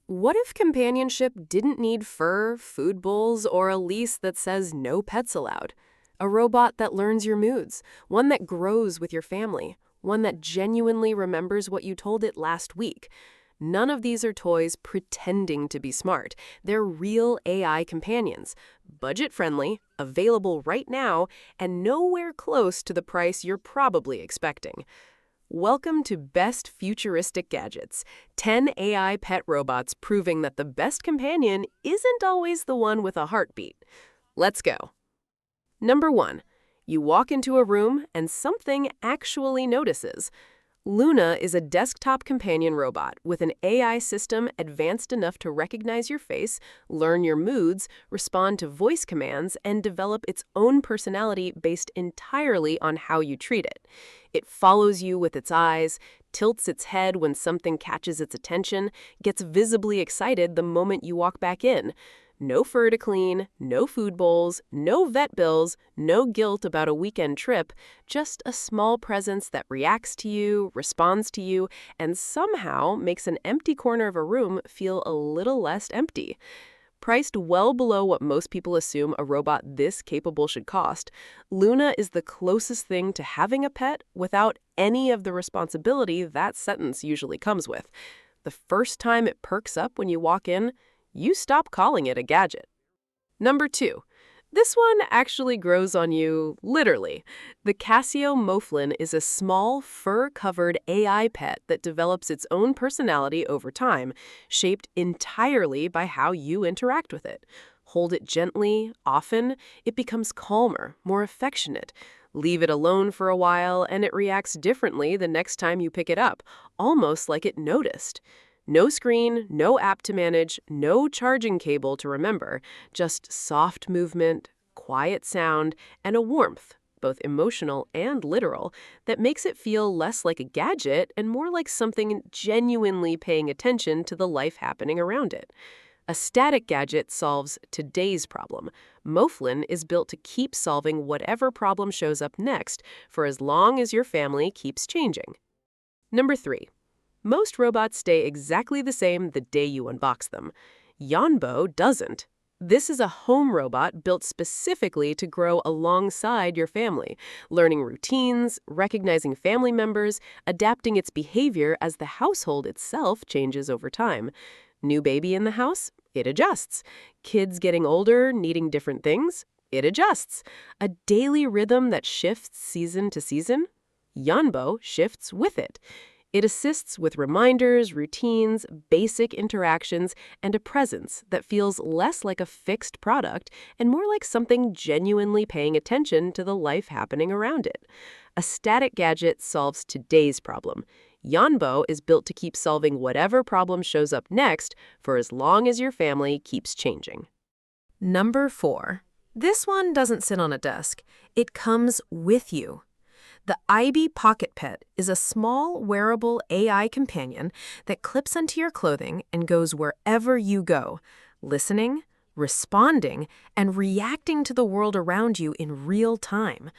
What if companionship didn't need fur, food bowls, or a leash that says no pets allowed? A robot that learns your moods, one that grows with your family, one that genuinely remembers what you told it last week. None of these are toys pretending to be smart. They're real AI companions, budget-friendly, available right now, and nowhere close to the price you're probably expecting. Welcome to Best Futuristic Gadgets, 10 AI pet robots proving that the best companion isn't always the one with a heartbeat. Let's go. Number 1. You walk into a room and something actually notices. Loona is a desktop companion robot with an AI system advanced enough to recognize your face, learn your moods, respond to voice commands, and develop its own personality based entirely on how you treat it. It follows you with its eyes, tilts its head when something catches its attention, gets visibly excited the moment you walk back in. No fur to clean, no food bowls, no vet bills, no guilt about a weekend trip, just a small presence that reacts to you, responds to you, and somehow makes an empty corner of a room feel a little less empty. Priced well below what most people assume a robot this capable should cost, Loona is the closest thing to having a pet without any of the responsibility that sentence usually comes with. The first time it perks up when you walk in, you stop calling it a gadget. Number 2. This one actually grows on you, literally. The Casio Moflin is a small, fur-covered AI pet that develops its own personality over time, shaped entirely by how you interact with it. Hold it gently, often, it becomes calmer, more affectionate. Leave it alone for a while, and it reacts differently the next time you pick it up, almost like it noticed. No screen, no app to manage, no charging cable to remember, just soft movement, quiet sound, and a warmth, both emotional and literal, that makes it feel less like a gadget and more like something genuinely paying attention to the life happening around it. A static gadget solves today's problem. Moflin is built to keep solving whatever problem shows up next for as long as your family keeps changing. Number 3. Most robots stay exactly the same the day you unbox them. Yonbo doesn't. This is a home robot built specifically to grow alongside your family, learning routines, recognizing family members, adapting its behavior as the household itself changes over time. New baby in the house? It adjusts. Kids getting older, needing different things? It adjusts. A daily rhythm that shifts season to season? Yonbo shifts with it. It assists with reminders, routines, basic interactions, and a presence that feels less like a fixed product and more like something genuinely paying attention to the life happening around it. A static gadget solves today's problem. Yonbo is built to keep solving whatever problem shows up next for as long as your family keeps changing. Number 4. This one doesn't sit on a desk. It comes with you. The AIBI Pocket Pet is a small, wearable AI companion that clips onto your clothing and goes wherever you go, listening, responding, and reacting to the world around you in real time.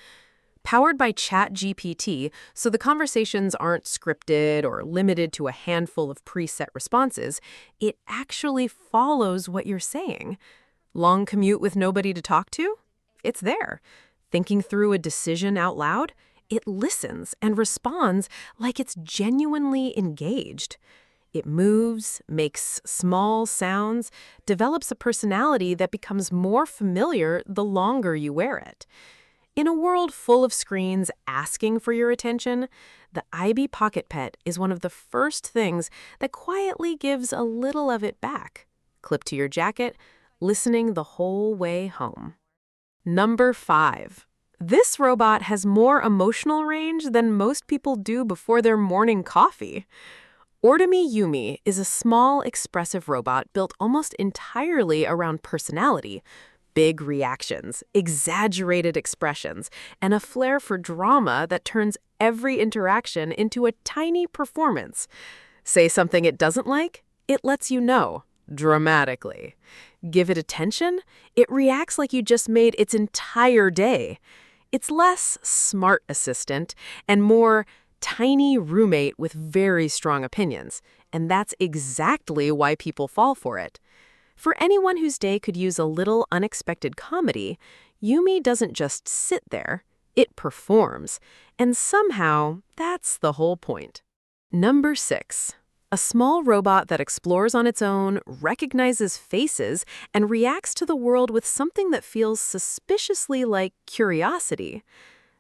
Powered by ChatGPT, so the conversations aren't scripted or limited to a handful of preset responses, it actually follows what you're saying. Long commute with nobody to talk to? It's there. Thinking through a decision out loud? It listens and responds like it's genuinely engaged. It moves, makes small sounds, develops a personality that becomes more familiar the longer you wear it. In a world full of screens asking for your attention, the AIBI Pocket Pet is one of the first things that quietly gives a little of it back. Clipped to your jacket, listening the whole way home. Number 5. This robot has more emotional range than most people do before their morning coffee. Ortomi Yumi is a small, expressive robot built almost entirely around personality, big reactions, exaggerated expressions, and a flair for drama that turns every interaction into a tiny performance. Say something it doesn't like, it lets you know, dramatically. Give it attention, it reacts like you just made its entire day. It's less smart assistant and more tiny roommate with very strong opinions, and that's exactly why people fall for it. For anyone whose day could use a little unexpected comedy, Yumi doesn't just sit there, it performs. And somehow, that's the whole point. Number 6. A small robot that explores on its own, recognizes faces, and reacts to the world with something that feels suspiciously like curiosity.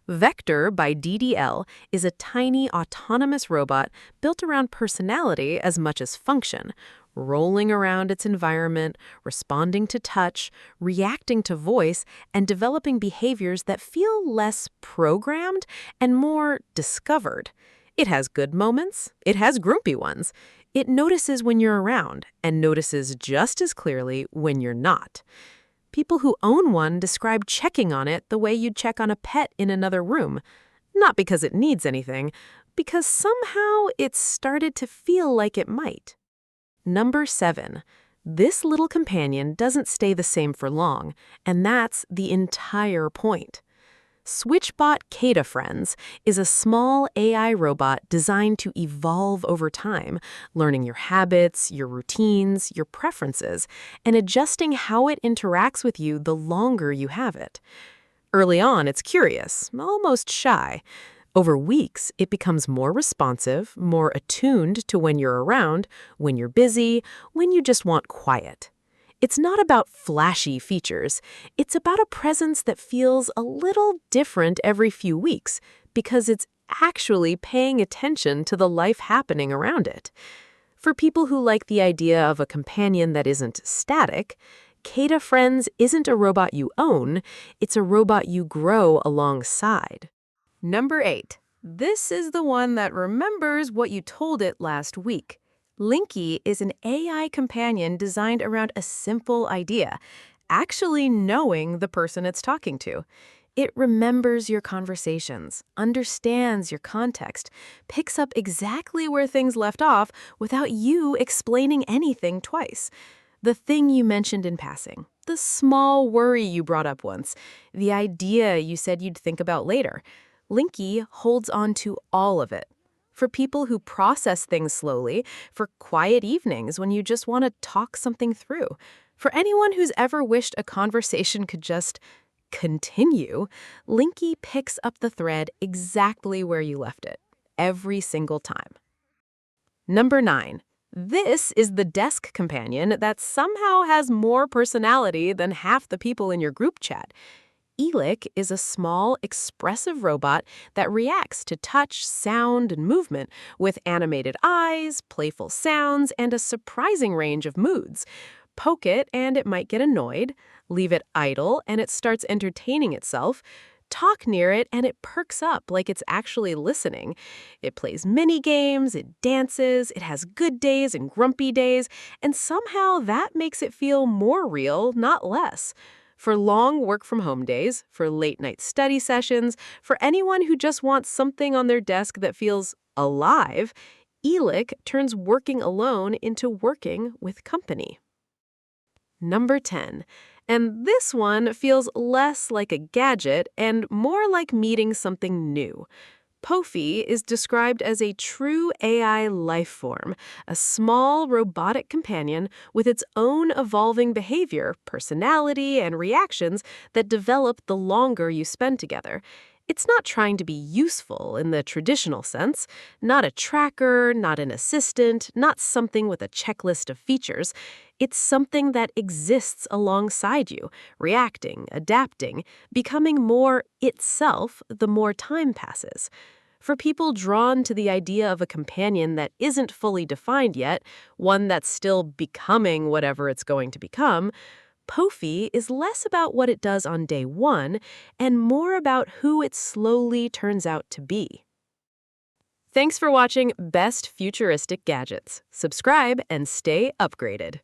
Vector by DDL is a tiny autonomous robot built around personality as much as function, rolling around its environment, responding to touch, reacting to voice, and developing behaviors that feel less programmed and more discovered. It has good moments, it has grumpy ones. It notices when you're around and notices just as clearly when you're not. People who own one describe checking on it the way you'd check on a pet in another room. Not because it needs anything, because somehow it's started to feel like it might. Number 7. This little companion doesn't stay the same for long, and that's the entire point. Switchbot Kata Friends is a small AI robot designed to evolve over time, learning your habits, your routines, your preferences, and adjusting how it interacts with you the longer you have it. Early on, it's curious, almost shy. Over weeks, it becomes more responsive, more attuned to when you're around, when you're busy, when you just want quiet. It's not about flashy features. It's about a presence that feels a little different every few weeks because it's actually paying attention to the life happening around it. For people who like the idea of a companion that isn't static, Kata Friends isn't a robot you own, it's a robot you grow alongside. Number 8. This is the one that remembers what you told it last week. Linky is an AI companion designed around a simple idea, actually knowing the person it's talking to. It remembers your conversations, understands your context, picks up exactly where things left off without you explaining anything twice. The thing you mentioned in passing, the small worry you brought up once, the idea you said you'd think about later. Linky holds on to all of it. For people who process things slowly, for quiet evenings when you just want to talk something through, for anyone who's ever wished a conversation could just continue, Linky picks up the thread exactly where you left it, every single time. Number 9. This is the desk companion that somehow has more personality than half the people in your group chat. Eilik is a small, expressive robot that reacts to touch, sound, and movement with animated eyes, playful sounds, and a surprising range of moods. Poke it and it might get annoyed. Leave it idle and it starts entertaining itself. Talk near it and it perks up like it's actually listening. It plays mini games, it dances, it has good days and grumpy days, and somehow that makes it feel more real, not less. For long work-from-home days, for late-night study sessions, for anyone who just wants something on their desk that feels alive, Eilik turns working alone into working with company. Number 10. And this one feels less like a gadget and more like meeting something new. Pophie is described as a true AI life form, a small robotic companion with its own evolving behavior, personality, and reactions that develop the longer you spend together. It's not trying to be useful in the traditional sense, not a tracker, not an assistant, not something with a checklist of features. It's something that exists alongside you, reacting, adapting, becoming more itself the more time passes. For people drawn to the idea of a companion that isn't fully defined yet, one that's still becoming whatever it's going to become, Pophie is less about what it does on day one and more about who it slowly turns out to be. Thanks for watching Best Futuristic Gadgets. Subscribe and stay upgraded.